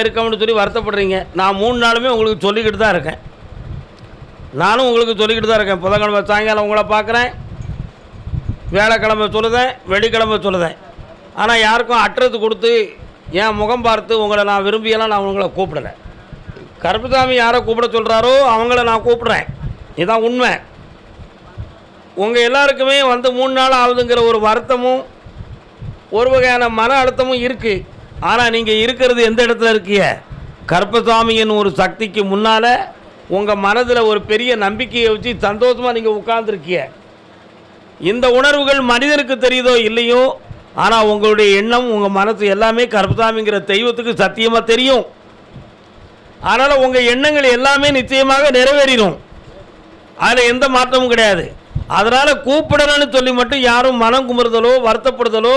இருக்கோம்னு சொல்லி வருத்தப்படுறீங்க. நான் 3 நாளுமே உங்களுக்கு சொல்லிக்கிட்டு தான் இருக்கேன். நானும் உங்களுக்கு சொல்லிக்கிட்டு தான் இருக்கேன். புதன்கிழமை சாயங்காலம் உங்களை பார்க்குறேன், வியாழக்கிழமை சொல்லுதேன், வெள்ளிக்கிழமை சொல்லுதேன். ஆனால் யாருக்கும் அட்ரஸ் கொடுத்து என் முகம் பார்த்து உங்களை நான் விரும்பியெல்லாம் நான் உங்களை கூப்பிடலை. கருப்புசாமி யாரை கூப்பிட சொல்கிறாரோ அவங்கள நான் கூப்பிட்றேன். இதுதான் உண்மை. உங்கள் எல்லாருக்குமே வந்து 3 நாள் ஆகுதுங்கிற ஒரு வருத்தமும் ஒரு வகையான மன அழுத்தமும் இருக்குது. ஆனால் நீங்கள் இருக்கிறது எந்த இடத்துல இருக்கீங்க? கருப்பசாமியின் ஒரு சக்திக்கு முன்னால் உங்கள் மனதில் ஒரு பெரிய நம்பிக்கையை வச்சு சந்தோஷமாக நீங்கள் உட்கார்ந்துருக்கீங்க. இந்த உணர்வுகள் மனிதனுக்கு தெரியுதோ இல்லையோ, ஆனால் உங்களுடைய எண்ணம் உங்கள் மனசு எல்லாமே கருப்பசாமிங்கிற தெய்வத்துக்கு சத்தியமாக தெரியும். அதனால் உங்கள் எண்ணங்கள் எல்லாமே நிச்சயமாக நிறைவேறிடும். அதில் எந்த மாற்றமும் கிடையாது. அதனால் கூப்பிடணும்னு சொல்லி மட்டும் யாரும் மனம் குமுறுதலோ வருத்தப்படுதலோ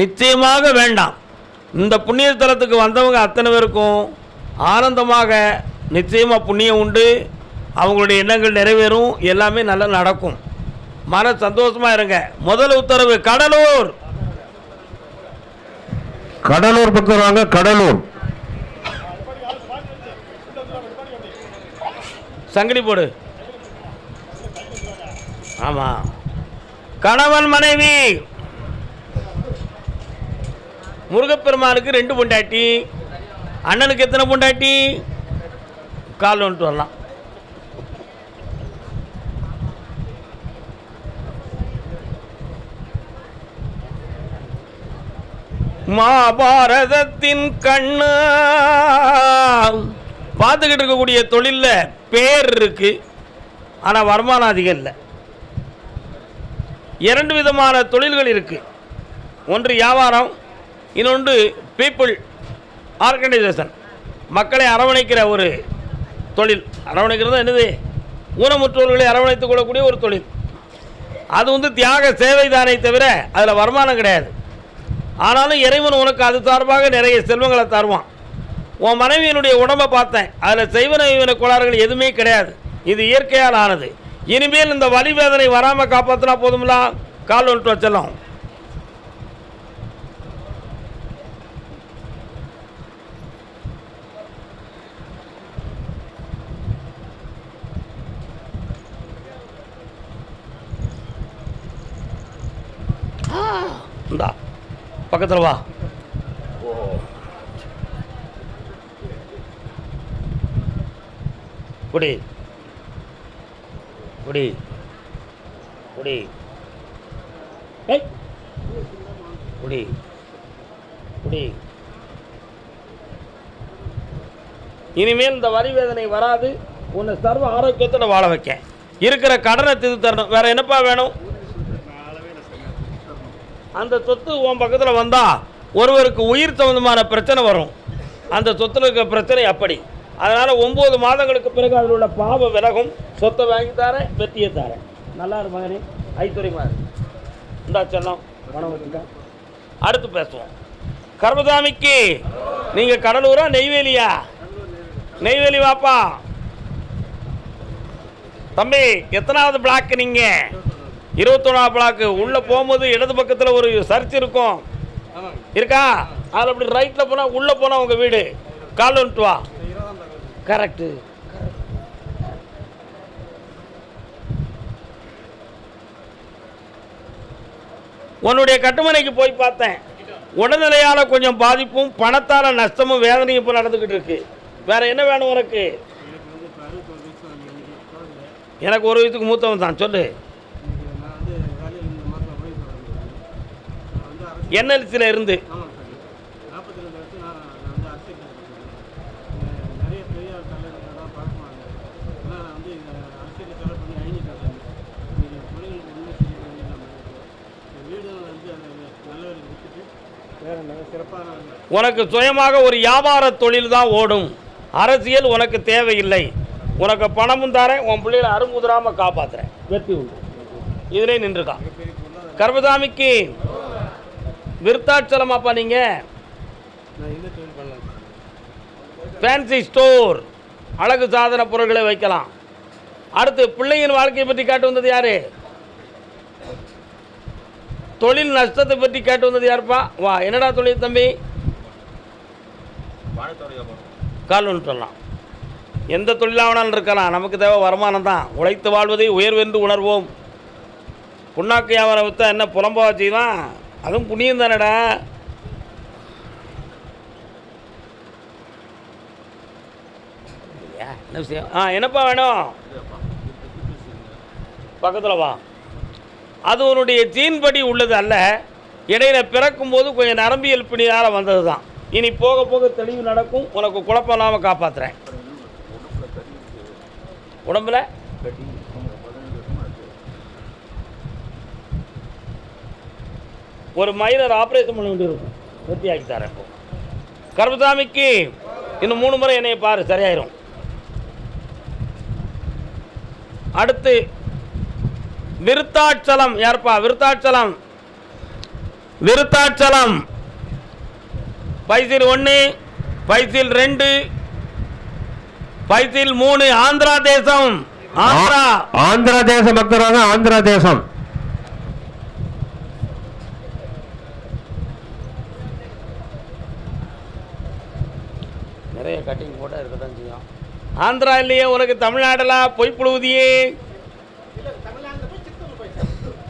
நிச்சயமாக வேண்டாம். இந்த புண்ணிய ஸ்தலத்துக்கு வந்தவங்க அத்தனை பேருக்கும் ஆனந்தமாக நிச்சயமாக புண்ணியம் உண்டு. அவங்களுடைய எண்ணங்கள் நிறைவேறும். எல்லாமே நல்லா நடக்கும். மன சந்தோஷமாக இருங்க. முதல் உத்தரவு கடலூர். கடலூர் பக்கம் வாங்க. கடலூர் சங்கடி போடு. ஆமாம், கணவன் மனைவி. முருகப்பெருமானுக்கு 2 பொண்டாட்டி, அண்ணனுக்கு எத்தனை பொண்டாட்டி? கால் வந்துட்டு வரலாம். மகாபாரதத்தின் கண்ணு பார்த்துக்கிட்டு இருக்கக்கூடிய தொழிலில் பேர் இருக்கு, ஆனால் வருமானம் அதிகம் இல்லை. 2 விதமான தொழில்கள் இருக்கு. ஒன்று வியாபாரம், இன்னொன்று பீப்புள் ஆர்கனைசேஷன், மக்களை அரவணைக்கிற ஒரு தொழில். அரவணைக்கிறது என்னது? ஊனமுற்றோர்களை அரவணைத்துக் கொள்ளக்கூடிய ஒரு தொழில். அது வந்து தியாக சேவை தானே தவிர அதில் வருமானம் கிடையாது. ஆனாலும் இறைவன் உனக்கு அது சார்பாக நிறைய செல்வங்களை தருவான். உன் மனைவியினுடைய உடம்பை பார்த்தேன், அதில் செய்வன கோளாறுகள் எதுவுமே கிடையாது. இது இயற்கையால் ஆனது. இனிமேல் இந்த வலி வேதனை வராமல் காப்பாற்றினா போதும்ல. கால் வந்துட்டு வச்சலாம். இந்தா பக்கத்தில் வா. குடி குடி குடி குடி குடி. இனிமேல் இந்த வரி வேதனை வராது. உன்னை சர்வ ஆரோக்கியத்தோட வாழ வைக்க. இருக்கிற கடனை திருத்தி தரணும். வேற என்னப்பா வேணும்? அந்த சொத்து உன் பக்கத்தில் வந்தால் ஒருவருக்கு உயிர் சம்பந்தமான பிரச்சனை வரும். அந்த சொத்தில் இருக்கிற பிரச்சனை அப்படி. அதனால் 9 மாதங்களுக்கு பிறகு அதில் உள்ள பாவ விலகும். சொத்தை வாங்கி தரேன், வெற்றியை தரேன். நல்லா இரு மகனே, ஐத்துறை மாதிரி இந்தா செல்லம் பணம் வச்சுக்க. அடுத்து பேசுவோம். கருப்பசாமிக்கு நீங்கள் கடலூரா நெய்வேலியா? நெய்வேலி வாப்பா. தம்பி எத்தனாவது பிளாக்? நீங்கள் 21ஆவது பிளாக்கு. உள்ளே போகும்போது இடது பக்கத்தில் ஒரு சர்ச் இருக்கும், இருக்கா? அதில் அப்படி ரைட்டில் போனால் உள்ளே போனால் உங்கள் வீடு. கால் வந்துட்டு வா. கரெக்டு. உன்னுடைய கட்டுமனைக்கு போய் பார்த்தேன். உடல்நிலையால் கொஞ்சம் பாதிப்பும் பணத்தால் நஷ்டமும் வேதனையும் இப்போ நடந்துக்கிட்டு இருக்கு. வேற என்ன வேணும் உனக்கு? எனக்கு 1 வயசுக்கு மூத்தவன் தான். சொல்லு. என்எல்சியில் இருந்து உனக்கு சுயமாக ஒரு வியாபார தொழில் தான் ஓடும். அரசியல் உனக்கு தேவையில்லை. உனக்கு பணமும் தரேன், உன் பிள்ளைகளை அருமுதிராமல் காப்பாற்றுறேன். வெற்றி உண்டு. இதிலே நின்றுக்கான். கருப்பசாமிக்கு விருத்தாச்சலமாப்பா. நீங்கள் ஃபேன்சி ஸ்டோர், அழகு சாதன பொருட்களை வைக்கலாம். அடுத்து பிள்ளையின் வாழ்க்கையை பற்றி கேட்டு வந்தது யாரு? தொழில் நஷ்டத்தை பற்றி கேட்டு வந்தது யாருப்பா? வா. என்னடா தொழில் தம்பி? கால்வன் சொல்லலாம். எந்த தொழிலாவனாலும் இருக்கலாம், நமக்கு தேவை வருமானம் தான். உழைத்து வாழ்வதை உயர்வென்று உணர்வோம். புண்ணாக்கு வியாபாரம் விற்றா என்ன புலம்பா வச்சுதான், அதுவும் புண்ணியம் தானடா. என்ன விஷயம்? என்னப்பா வேணும்? பக்கத்தில் வா. அது உன்னுடைய ஜீன் படி உள்ளது அல்ல, இடையில பிறக்கும்போது கொஞ்சம் நரம்பியல் பிணியால் வந்தது தான். இனி போக போக தெளிவு நடக்கும், உனக்கு குழப்பம் இல்லாமல் காப்பாற்றுறேன். உடம்புல ஒரு மைனர் ஆப்ரேஷன் பண்ண வேண்டியிருக்கும், வெற்றியாக்கி தரேன். இப்போ கருப்பசாமிக்கு இன்னும் 3 முறை என்னைய பாரு, சரியாயிரும். அடுத்து விருத்தாச்சலம். யாருப்பா? விருத்தாச்சலம். விருத்தாச்சலம் பைசில் 1, பைசில் 2, பைசில் 3. ஆந்திரா தேசம். ஆந்திரா தேசம் பக்தராக. ஆந்திரா தேசம். நிறைய கட்டிங் போட்டால் இருக்க தான் செய்யும். ஆந்திரா இல்லையே உனக்கு, தமிழ்நாடெல்லாம் பொய் புழுவுதியே.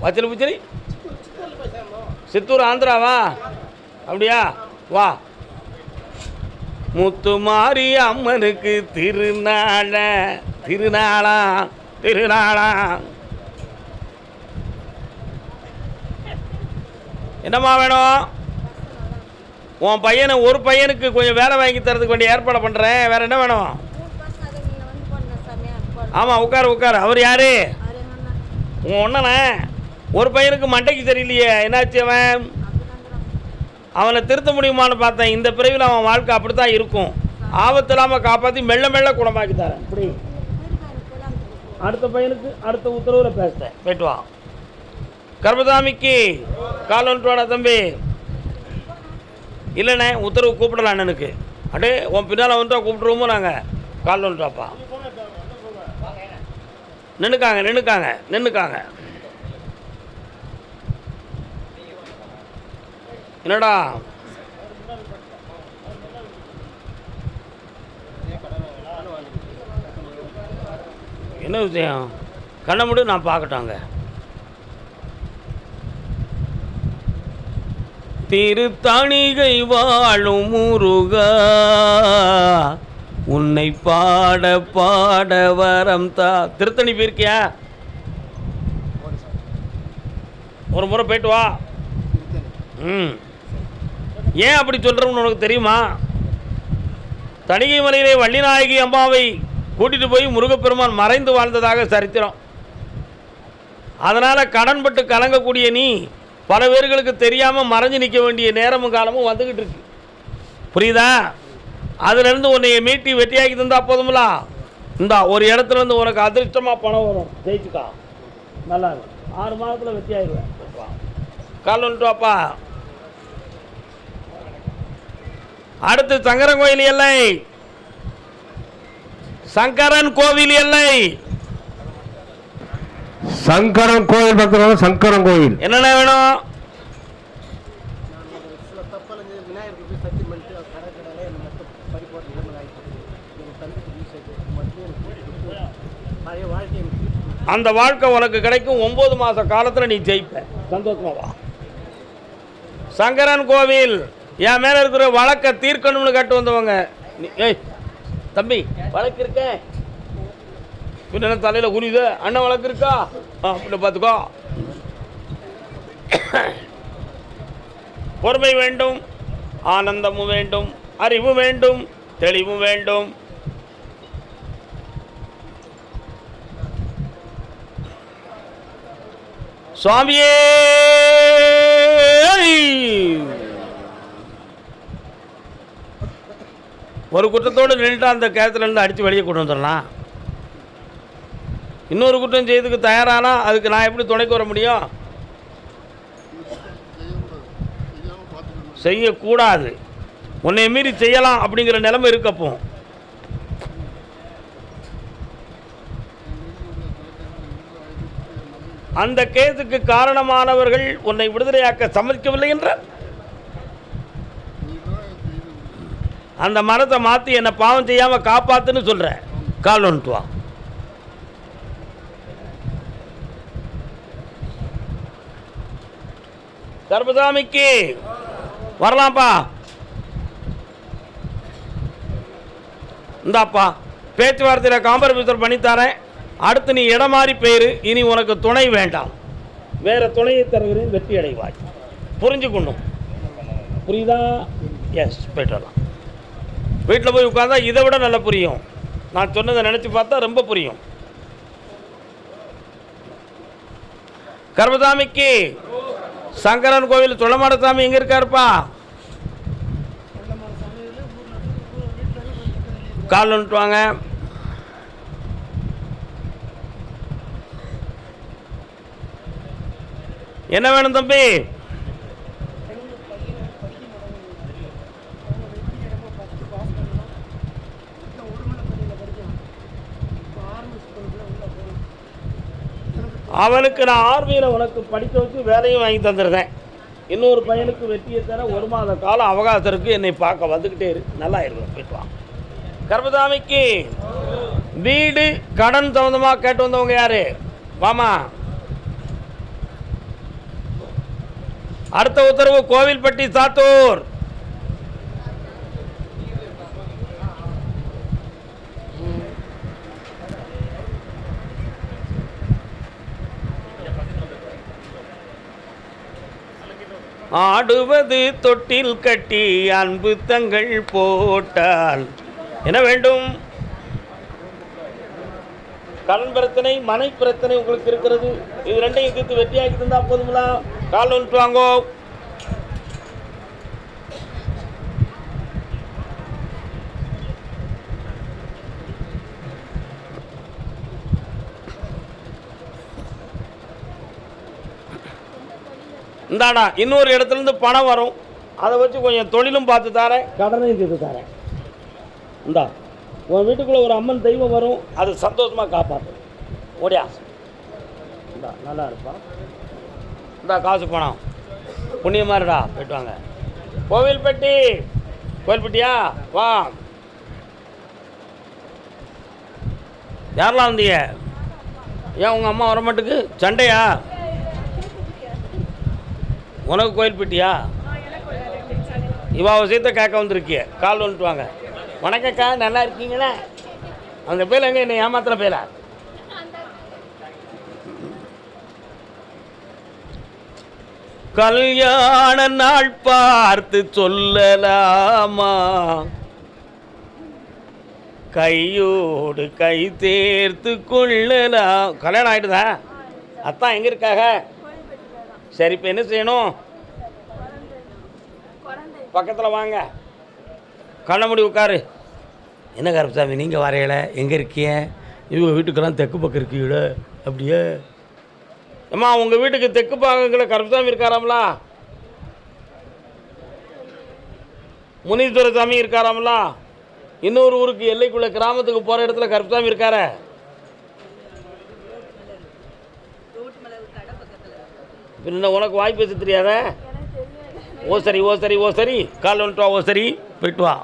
வச்சல் புச்சரி சித்தூர் ஆந்திராவா? அப்படியா? வா. முத்துமாரி அம்மனுக்கு திருநாளா என்னம்மா வேணும்? உன் பையனை, ஒரு பையனுக்கு கொஞ்சம் வேலை வாங்கி தரதுக்கு வேண்டிய ஏற்பாடு பண்ணுறேன். வேற என்ன வேணும்? ஆமாம், உட்கார். அவர் யாரு? உன் ஒன்றனே. ஒரு பையனுக்கு மண்டைக்கு சரியில்லையே, என்னாச்சு? அவனை திருத்த முடியுமான்னு பார்த்தேன். இந்த பிரிவில் அவன் வாழ்க்கை அப்படி தான் இருக்கும். ஆபத்து இல்லாமல் காப்பாற்றி மெல்ல மெல்ல குணமாக்கி தரேன். இப்படி அடுத்த பையனுக்கு அடுத்த உத்தரவில் பேசுகிறேன். போயிட்டு வா. கர்பசாமிக்கு கால் வந்துட்டு தம்பி. இல்லைண்ணே, உத்தரவு கூப்பிடலாம் அண்ணனுக்கு. அடே, உன் பின்னால் வந்துட்டா கூப்பிட்டுருவோமோ நாங்கள். கால் வந்துட்டாப்பா. நின்றுக்காங்க. என்னடா என்ன விஷயம்? கண்ணை மட்டும் நான் பார்க்கட்டாங்க. திருத்தணிகை வாழும் முருகா, உன்னை பாட பாட வரம் தா. திருத்தணி போயிருக்கியா? ஒரு முறை போயிட்டு வா. ஏன் அப்படி சொல்கிறோம்னு உனக்கு தெரியுமா? தணிகை மலையிலே வள்ளிநாயகி அம்மாவை கூட்டிகிட்டு போய் முருகப்பெருமான் மறைந்து வாழ்ந்ததாக சரித்திரம். அதனால் கடன்பட்டு கலங்கக்கூடிய நீ பல பேர்களுக்கு தெரியாமல் மறைஞ்சு நிற்க வேண்டிய நேரமும் காலமும் வந்துக்கிட்டு இருக்கு. புரியுதா? அதுலேருந்து உன்னைய மீட்டி வெட்டியாக்கி தந்தா போதுங்களா? இந்தா ஒரு இடத்துலேருந்து உனக்கு அதிர்ஷ்டமாக பணம் வரும். ஜெயிச்சுக்கா, நல்லா இருக்கும். 6 மாதத்தில் வெட்டியாகிடுவேன். கால் வந்துட்டு வாப்பா. அடுத்து சங்கரன் கோயில் எல்லை, சங்கரன் கோவில் எல்லை. சங்கரன் கோயில் பக்தராக. சங்கரன் கோயில் என்னென்ன வேணும்? அந்த வாழ்க்கை உனக்கு கிடைக்கும். 9 மாத காலத்தில் நீ ஜெயிப்ப. சந்தோஷமா வா. சங்கரன் கோவில் என் மேலே இருக்கிற வழக்கை தீர்க்கணும்னு கட்டு வந்தவங்க. ஏய் தம்பி, வழக்கு இருக்க பின்ன தலையில் குறியுது. அண்ணன் வழக்கு இருக்கா? அப்படி பார்த்துக்கோ. பொறுமை வேண்டும், ஆனந்தமும் வேண்டும், அறிவு வேண்டும், தெளிவும் வேண்டும். சுவாமியே, ஒரு குற்றத்தோடு நின்றுட்டு அந்த கேரத்துலேருந்து அடித்து வெளியே கொண்டு வந்துடலாம். இன்னொரு குற்றம் செய்யறதுக்கு தயாரானா அதுக்கு நான் எப்படி துணைக்கு வர முடியும்? செய்யக்கூடாது. உன்னை மீறி செய்யலாம் அப்படிங்கிற நிலைமை இருக்கப்போ அந்த கேஸுக்கு காரணமானவர்கள் உன்னை விடுதலையாக்க சம்மதிக்கவில்லை என்றால் அந்த மரத்தை மாற்றி என்னை பாவம் செய்யாமல் காப்பாற்றுன்னு சொல்கிறேன். கால் வந்துட்டு வா. கர்பசாமிக்கு வரலாம்ப்பா. இந்தாப்பா பேச்சுவார்த்தையில் காம்ப்ரமைஸ் பண்ணித்தரேன். அடுத்து நீ இடம் மாறி போயிரு. இனி உனக்கு துணை வேண்டாம், வேற துணையை தருகிறேன், வெற்றி அடைவாய். புரிஞ்சுக்கணும், புரியுதா? எஸ், போய்ட்டு வரலாம். வீட்டில் போய் உட்காந்தா இதை விட நல்லா புரியும். நான் சொன்னதை நினச்சி பார்த்தா ரொம்ப புரியும். கர்பசாமிக்கு சங்கரன் கோவில் சொல்லமாடசாமி எங்கே இருக்காருப்பா? கால் வந்துட்டு வாங்க. என்ன வேணும் தம்பி? அவனுக்கு நான் ஆர்மியில் உனக்கு படிக்க வச்சு வேலையும் வாங்கி தந்துருந்தேன். இன்னொரு பையனுக்கு வெற்றியை தர 1 மாத காலம் அவகாசத்திற்கு என்னை பார்க்க வந்துக்கிட்டே இருக்கு. நல்லா இருக்கும், போயிட்டு வாங்க. கர்பசாமிக்கு வீடு கடன் சம்பந்தமாக கேட்டு வந்தவங்க யாரு? வாமா. அடுத்த உத்தரவு கோவில்பட்டி சாத்தூர். ஆடுவது தொட்டில் கட்டி அன்பு தங்கள் போட்டால் என்ன வேண்டும்? கடன் பிரச்சனை, மனை பிரச்சனை உங்களுக்கு இருக்கிறது. இது ரெண்டையும் தீர்த்து வெற்றியாக்கி தந்தா போதுங்களா? கால் வந்துட்டு வாங்கோ. இந்தாடா இன்னொரு இடத்துலேருந்து பணம் வரும், அதை வச்சு கொஞ்சம் தொழிலும் பார்த்து தரேன், கடனையும் தீர்த்து தரேன். இந்தா உன் வீட்டுக்குள்ளே ஒரு அம்மன் தெய்வம் வரும், அது சந்தோஷமாக காப்பாற்றும். ஓடியா, இந்தா நல்லா இருப்பான். இந்தா காசு பணம், புண்ணியமாக இருடா, போய்ட்டு வாங்க. கோவில்பட்டி, கோவில்பட்டியா? வா. யாரெல்லாம் வந்தீங்க? ஏன் உங்கள் அம்மா வர மாட்டுக்கு? சண்டையா? உனக்கு கோயில்பட்டியா? இவா விஷயத்தை கேட்க வந்திருக்கிய. கால் வந்துட்டு வாங்க. வணக்கக்கா, நல்லா இருக்கீங்களா? அந்த பேர் எங்கே என்னை ஏமாத்துற பேரா? கல்யாண நாள் பார்த்து சொல்லலாமா, கையோடு கை தேர்த்து கொள்ளலாம். கல்யாணம் ஆகிடுதா? அத்தான் எங்கே இருக்காக? சரி, இப்போ என்ன செய்யணும்? பக்கத்தில் வாங்க, கண்ண மூடி உட்காரு. என்ன கருப்பசாமி நீங்கள் வரையல, எங்கே இருக்கீங்க? இவங்க வீட்டுக்கெல்லாம் தெற்கு பக்கம் இருக்கீங்கள? அப்படியே அம்மா, உங்கள் வீட்டுக்கு தெற்கு பக்கத்தில் கருப்பசாமி இருக்காராம்லா? முனீஸ்வர சாமி இருக்காராம்லா? இன்னொரு ஊருக்கு எல்லைக்குள்ள கிராமத்துக்கு போகிற இடத்துல கருப்பசாமி இருக்கார? பின்ன உனக்கு வாய் பேச தெரியாத? ஓ சரி, ஓ சரி, ஓ சரி, கால் வந்துட்டு வா. ஓ சரி, போயிட்டு வா.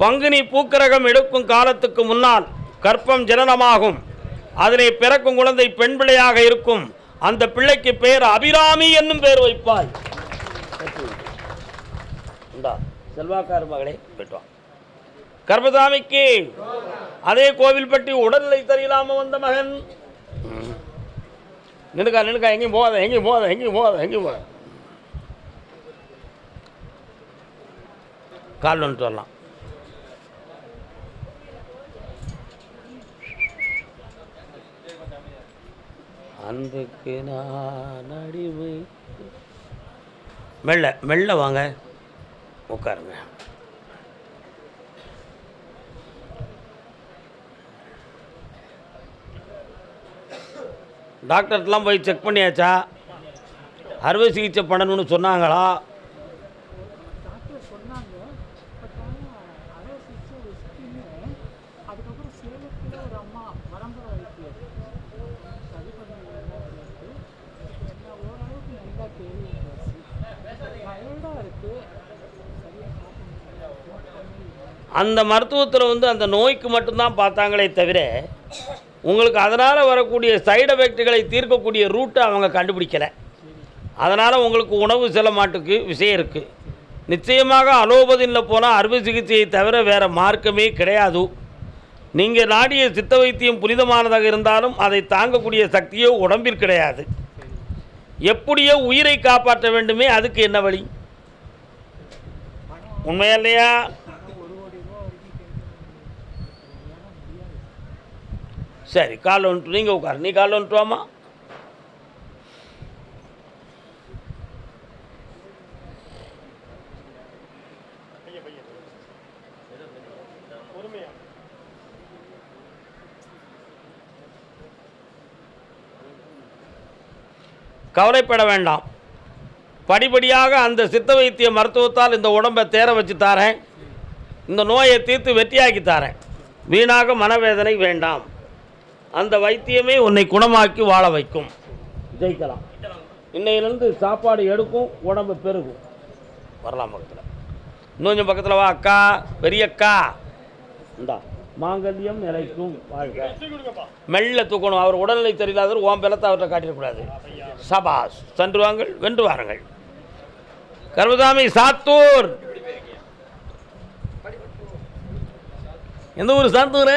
பங்குனி பூக்கரகம் எடுக்கும் காலத்துக்கு முன்னால் கற்பம் ஜனனமாகும். அதிலே பிறக்கும் குழந்தை பெண் பிள்ளையாக இருக்கும். அந்த பிள்ளைக்கு பெயர் அபிராமி என்னும் பெயர் வைப்பாய். செல்வாக்கார் மகளே, போய்ட்டு வா. கர்பசாமிக்கு அதே கோவில்பட்டி உடல்நிலை சரியில்லாம வந்த மகன். நின்னுக்கா, எங்கேயும் போகாத, எங்கேயும் போகாத, எங்கேயும் போகாத, எங்கேயும் போகாத. கால் வந்துட்டு வரலாம். அன்புக்கு நான் அடிமை. மெல்ல மெல்ல வாங்க, உட்காருங்க. டாக்டர்கிட்டலாம் போய் செக் பண்ணியாச்சா? அறுவை சிகிச்சை பண்ணணும்னு சொன்னாங்களா? டாக்டர் சொன்னாங்க. பட் ஆனால் அறுவை சிகிச்சை ஒரு ஸ்கின்னு. அதுக்கப்புறம் சேலத்தில் ஒரு அம்மா பரம்பரை வைத்தியர் சரி பண்ணுவாங்க அப்படின்ட்டு என்ன ஓரளவுக்கு நல்லா கேள்விப்பட்டாச்சு. டயர்டாக இருக்குது, சரியாக சாப்பிட முடியல. அந்த மருத்துவத்தில் வந்து அந்த நோய்க்கு மட்டும்தான் பார்த்தாங்களே தவிர உங்களுக்கு அதனால் வரக்கூடிய சைடு எஃபெக்ட்டுகளை தீர்க்கக்கூடிய ரூட்டை அவங்க கண்டுபிடிக்கலை. அதனால் உங்களுக்கு உணவு செல்ல மாட்டுக்கு விஷயம் இருக்குது. நிச்சயமாக அலோபதியில் போனால் அறுவை சிகிச்சையை தவிர வேறு மார்க்கமே கிடையாது. நீங்கள் நாடிய சித்த வைத்தியம் புனிதமானதாக இருந்தாலும் அதை தாங்கக்கூடிய சக்தியோ உடம்பில் கிடையாது. எப்படியோ உயிரை காப்பாற்ற வேண்டுமே, அதுக்கு என்ன வழி? உண்மையா இல்லையா? சரி, கால் வந்துட்டு நீங்கள் உட்காரு. நீ கால் வந்துட்டு வாமா. கவலைப்பட வேண்டாம். படிப்படியாக அந்த சித்த வைத்திய மருத்துவத்தால் இந்த உடம்பை தேர வச்சு தாரேன். இந்த நோயை தீர்த்து வெற்றியாக்கி தாரேன். வீணாக மனவேதனை வேண்டாம். அந்த வைத்தியமே உன்னை குணமாக்கி வாழ வைக்கும். ஜெயிக்கலாம். இன்னையிலேருந்து சாப்பாடு எடுக்கும், உடம்பு பெருகும். வரலாம் பக்கத்தில். இன்னும் கொஞ்சம் பக்கத்தில் வா அக்கா, பெரியக்கா. இந்தா மாங்கல்யம் நிலைக்கும் வாழ்க. மெல்ல தூக்கணும். அவர் உடல்நிலை தெரியாதவர் ஓம் பலத்தை அவர்கிட்ட காட்டிடக்கூடாது. சபாஸ். சென்று வாங்கள், வென்று வாருங்கள். கர்மசாமி சாத்தூர். எந்த ஊர் சாத்தூர்?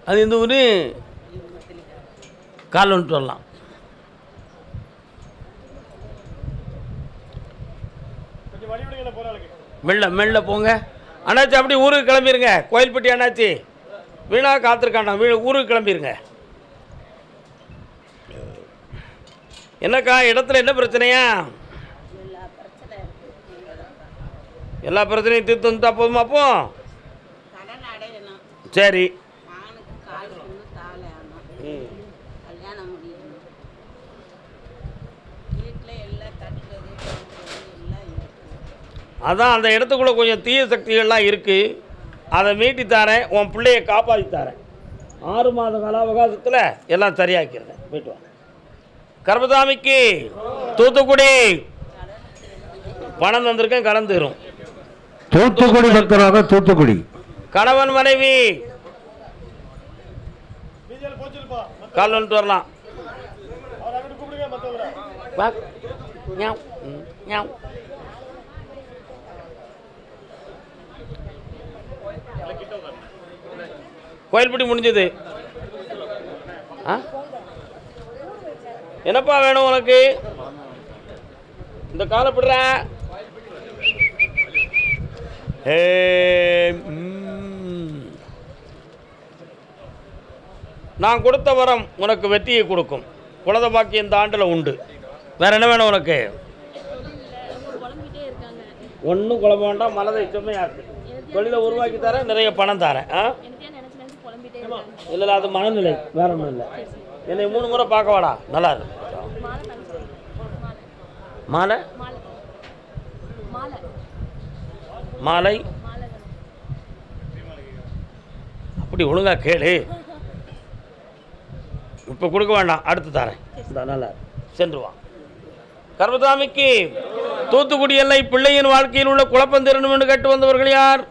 அது எந்த ஊர்? கால் வந்துட்டு வரலாம். மெல்ல மெல்ல போங்க அண்ணாச்சி. அப்படி ஊருக்கு கிளம்பிடுங்க. கோயில்பட்டி அண்ணாச்சி வீணாக காத்திருக்காண்டா. ஊருக்கு கிளம்பிடுங்க. என்னக்கா இடத்துல என்ன பிரச்சனையா? எல்லா பிரச்சனையும் தீர்த்து வந்துட்டா போதுமா? அப்போ சரி. அதான் அந்த இடத்துக்குள்ளே கொஞ்சம் தீய சக்திகள்லாம் இருக்குது. அதை மீட்டி தாரேன். உன் பிள்ளையை காப்பாற்றி தாரேன். 6 மாத கால அவகாசத்தில் எல்லாம் சரியாக்கிறேன். போயிட்டு வா. கர்மசாமிக்கு தூத்துக்குடி பணம் வந்திருக்கேன், கலந்துரும். தூத்துக்குடி பக்தராக தூத்துக்குடி. கணவன் மனைவி கால் வந்துட்டு வரலாம். கோயில்பட்டி முடிஞ்சது. என்னப்பா வேணும் உனக்கு? இந்த காலப்படுற நான் கொடுத்த வரம் உனக்கு வெற்றியை கொடுக்கும். குலத பாக்கி இந்த ஆண்டில் உண்டு. வேற என்ன வேணும் உனக்கு? ஒன்றும் குழம்ப வேண்டாம். மனதை செம்மையாக்கு. தொழிலை உருவாக்கி தரேன். நிறைய பணம் தரேன். இல்லை அது மனநிலை, வேற ஒன்றும் இல்லை. என்னை 3 முறை பார்க்க வாடா. நல்லா இருக்கு. மாலை மாலை அப்படி ஒழுங்கா கேளு. இப்போ கொடுக்க வேண்டாம், அடுத்து தரேன். நல்லா சென்று வா. கர்மசாமிக்கு தூத்துக்குடி எல்லை பிள்ளையின் வாழ்க்கையில் உள்ள குழப்பம் திறனும் என்று கேட்டு வந்தவர்கள் யார்?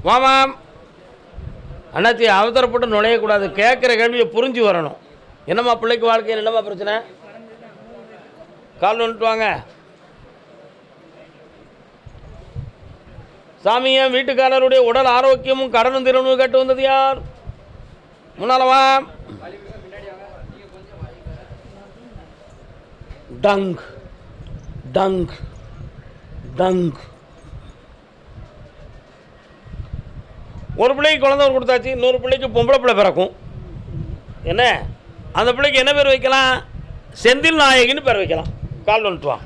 மாமாம் அண்ணாச்சி, அவசரப்பட்டு நுழையக்கூடாது. கேட்குற கேள்வியை புரிஞ்சு வரணும். என்னம்மா பிள்ளைக்கு வாழ்க்கையில் என்னம்மா பிரச்சனை? கால் வந்துட்டு வாங்க. சாமியை வீட்டுக்காரருடைய உடல் ஆரோக்கியமும் கடனும் திறனும் கேட்டு வந்தது யார்? முன்னாலவா. டங் டங் டங். ஒரு பிள்ளைக்கு குழந்தை கொடுத்தாச்சு. இன்னொரு பிள்ளைக்கு பொம்பளை பிள்ளை பிறக்கும். என்ன அந்த பிள்ளைக்கு என்ன பேர் வைக்கலாம்? செந்தில் நாயகின்னு பேர் வைக்கலாம். கால் வந்துட்டு வா.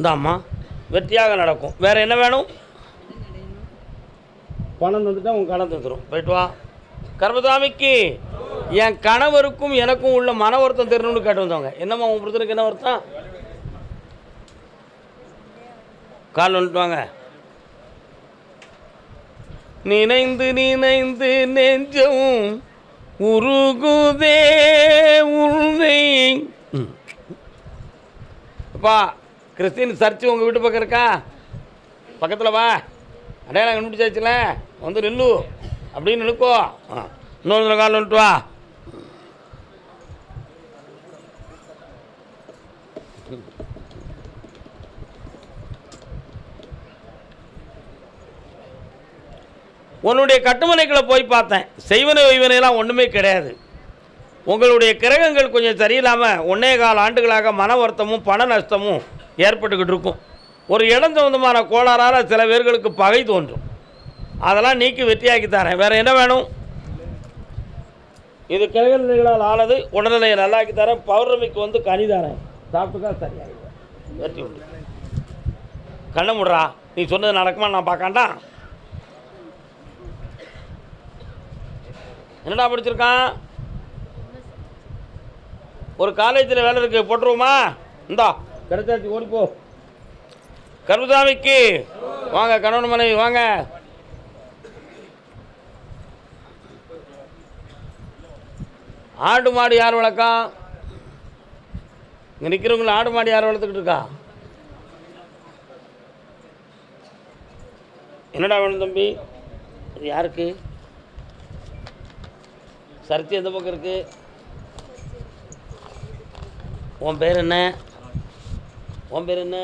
இந்தாம்மா வெற்றியாக நடக்கும். வேறு என்ன வேணும்? பணம் தந்துட்டா உங்கள் கடன் தந்துடும். போயிட்டு வா. கர்மசாமிக்கு என் கணவருக்கும் எனக்கும் உள்ள மன வருத்தம் தெரியணும்னு கேட்டு வந்தவங்க. என்னம்மா உங்கள் பிரதருக்கு என்ன வருத்தம்? கால் வந்துட்டு வாங்க. நினைந்து நினைந்து நெஞ்சம் உருகுதே உன்னை. அப்பா கிறிஸ்டின் சர்ச்சு உங்கள் வீட்டு பக்கம் இருக்கா? பக்கத்தில் வா. அடையாளம் கண்டுபிடிச்சாச்சுல, வந்து நில்லு அப்படின்னு நிற்கோ. இன்னொரு கால் வந்துட்டு வா. உன்னுடைய கட்டுமனைகளை போய் பார்த்தேன். செய்வனை வைவனையெல்லாம் ஒன்றுமே கிடையாது. உங்களுடைய கிரகங்கள் கொஞ்சம் சரியில்லாமல் 1.25 ஆண்டுகளாக மன வருத்தமும் பண நஷ்டமும் ஏற்பட்டுக்கிட்டு இருக்கும். ஒரு இடம் சம்பந்தமான கோளாறால் சில பேர்களுக்கு பகை தோன்றும். அதெல்லாம் நீக்கி வெற்றியாக்கி தரேன். வேறு என்ன வேணும்? இது கிரக நிலைகளால் ஆனது. உடல்நிலையை நல்லாக்கி தரேன். பௌர்ணமிக்கு வந்து கனி தரேன். சாப்பிட்டுக்கா சரியாகிடும். வெற்றி உண்டு. கண்ணை முடுறா. நீ சொன்னது நடக்குமா நான் பார்க்காண்டா? என்னடா படிச்சிருக்கான்? ஒரு காலேஜில் வேலை இருக்குது, போட்டுருவோமா? இந்தா கிடைச்சாச்சு, ஓடிப்போ. கருமசாமிக்கு வாங்க, கணவன் மனைவி வாங்க. ஆடு மாடு யார் வளர்க்கா? இங்கே நிற்கிறவங்கள ஆடு மாடு யார் வளர்த்துக்கிட்டு இருக்கா? என்னடா வேணும் தம்பி? இது யாருக்கு? சர்ச்சி எந்த பக்கம் இருக்கு? உன் பேர் என்ன? உன் பேர் என்ன?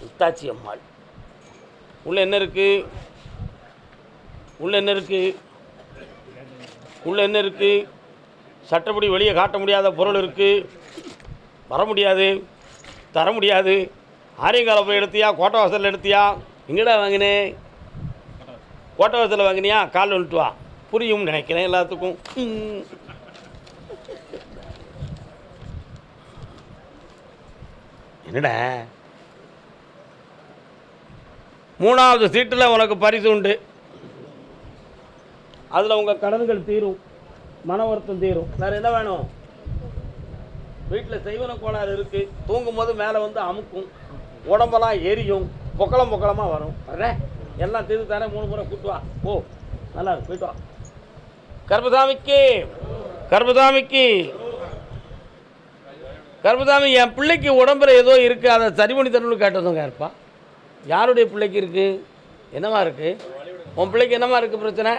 இத்தாச்சி அம்மாள். உள்ள என்ன இருக்கு? உள்ள என்ன இருக்கு? உள்ள என்ன இருக்கு? சட்டப்படி வெளியே காட்ட முடியாத பொருள் இருக்கு. வர முடியாது, தர முடியாது. ஆரியங்கால போய் எடுத்தியா? கோட்டை வாசலில் எடுத்தியா? எங்கடா வாங்கினேன்? கோட்டை வாசலில் வாங்கினியா? கால் வந்துட்டு வா. புரியும் நினைக்கிறேன் எல்லாத்துக்கும். என்னடா 3வது சீட்டில் உனக்கு பரிசு உண்டு. அதில் உங்கள் கடன்கள் தீரும், மன வருத்தம் தீரும். வேறு என்ன வேணும்? வீட்டில் செய்வன கோளாறு இருக்குது. தூங்கும் போது மேலே வந்து அமுக்கும், உடம்பெல்லாம் எரியும், பொக்களமாக வரும். எல்லாம் தீர்த்து தானே. 3 முறை கூட்டு வா. ஓ நல்லா இருக்கு, போயிட்டு வா. கர்மசாமிக்கு கர்மசாமிக்கு கர்மசாமி, என் பிள்ளைக்கு உடம்புல ஏதோ இருக்குது, அதை சரி பண்ணி தரணும்னு கேட்டதுங்க இருப்பா. யாருடைய பிள்ளைக்கு இருக்குது? என்னமா இருக்குது? உன் பிள்ளைக்கு என்னமா இருக்குது பிரச்சனை?